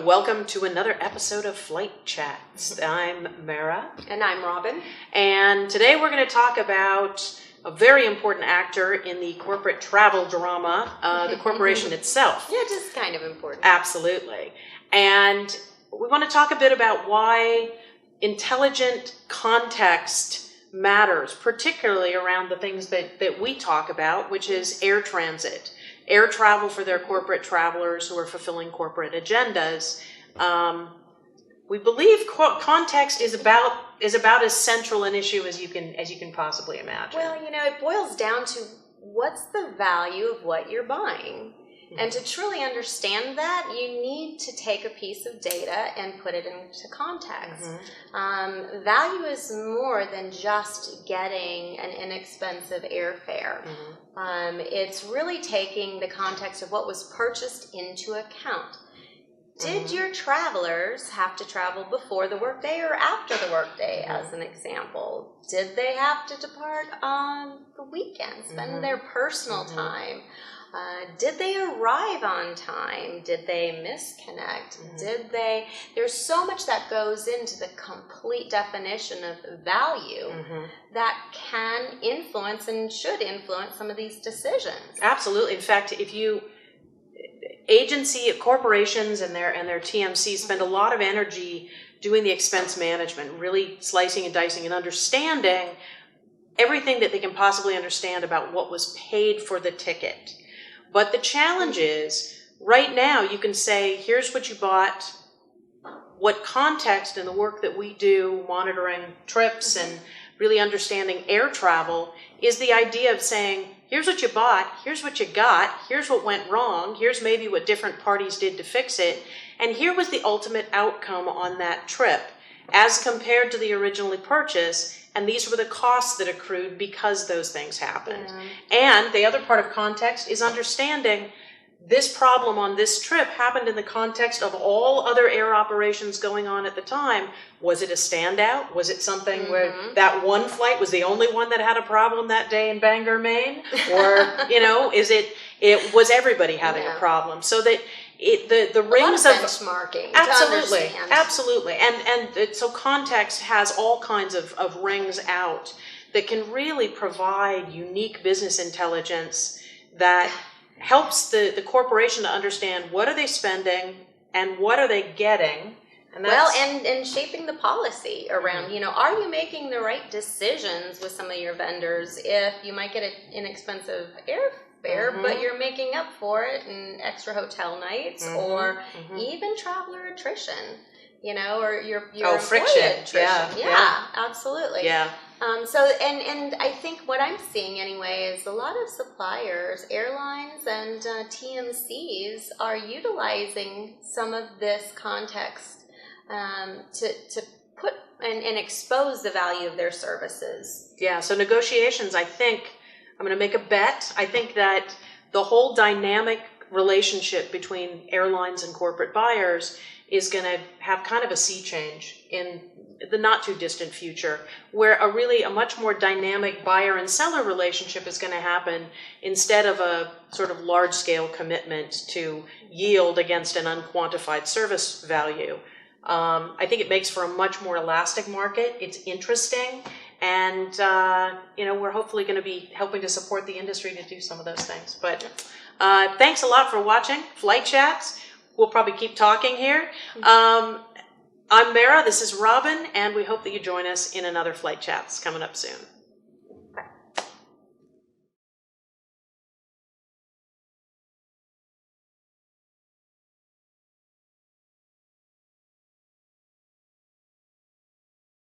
welcome to another episode of Flight Chats. I'm Meara. And I'm Robyn. And today we're going to talk about a very important actor in the corporate travel drama, the corporation itself. Yeah, just kind of important. Absolutely. And we want to talk a bit about why intelligent context matters, particularly around the things that we talk about, which is air transit. Air travel for their corporate travelers who are fulfilling corporate agendas. We believe context is about as central an issue as you can possibly imagine. Well, it boils down to what's the value of what you're buying. Mm-hmm. And to truly understand that, you need to take a piece of data and put it into context. Mm-hmm. Value is more than just getting an inexpensive airfare. Mm-hmm. It's really taking the context of what was purchased into account. Did your travelers have to travel before the workday or after the workday, as an example? Did they have to depart on the weekend, spend their personal time? Did they arrive on time? Did they misconnect? There's so much that goes into the complete definition of value that can influence and should influence some of these decisions. Absolutely. In fact, corporations and their TMCs spend a lot of energy doing the expense management, really slicing and dicing and understanding everything that they can possibly understand about what was paid for the ticket. But the challenge is, right now you can say, here's what you bought, what context in the work that we do, monitoring trips and really understanding air travel, is the idea of saying, here's what you bought, here's what you got, here's what went wrong, here's maybe what different parties did to fix it, and here was the ultimate outcome on that trip as compared to the originally purchased, and these were the costs that accrued because those things happened. And the other part of context is understanding this problem on this trip happened in the context of all other air operations going on at the time. Was it a standout? Was it something where that one flight was the only one that had a problem that day in Bangor, Maine? Or, was everybody having a problem? So that the rings of benchmarking. Absolutely. And so context has all kinds of rings out that can really provide unique business intelligence that helps the corporation to understand what are they spending and what are they getting. And shaping the policy around, are you making the right decisions with some of your vendors if you might get an inexpensive airfare, but you're making up for it in extra hotel nights or even traveler attrition, or your friction. Attrition. Yeah, absolutely. Yeah. And I think what I'm seeing anyway is a lot of suppliers, airlines and TMCs are utilizing some of this context to put and expose the value of their services. Yeah, so negotiations, I think, I'm going to make a bet. I think that the whole dynamic relationship between airlines and corporate buyers is going to have kind of a sea change in the not too distant future, where a much more dynamic buyer and seller relationship is going to happen instead of a sort of large scale commitment to yield against an unquantified service value. I think it makes for a much more elastic market. It's interesting. And, we're hopefully going to be helping to support the industry to do some of those things. But thanks a lot for watching Flight Chats. We'll probably keep talking here. I'm Meara, this is Robyn, and we hope that you join us in another Flight Chats coming up soon.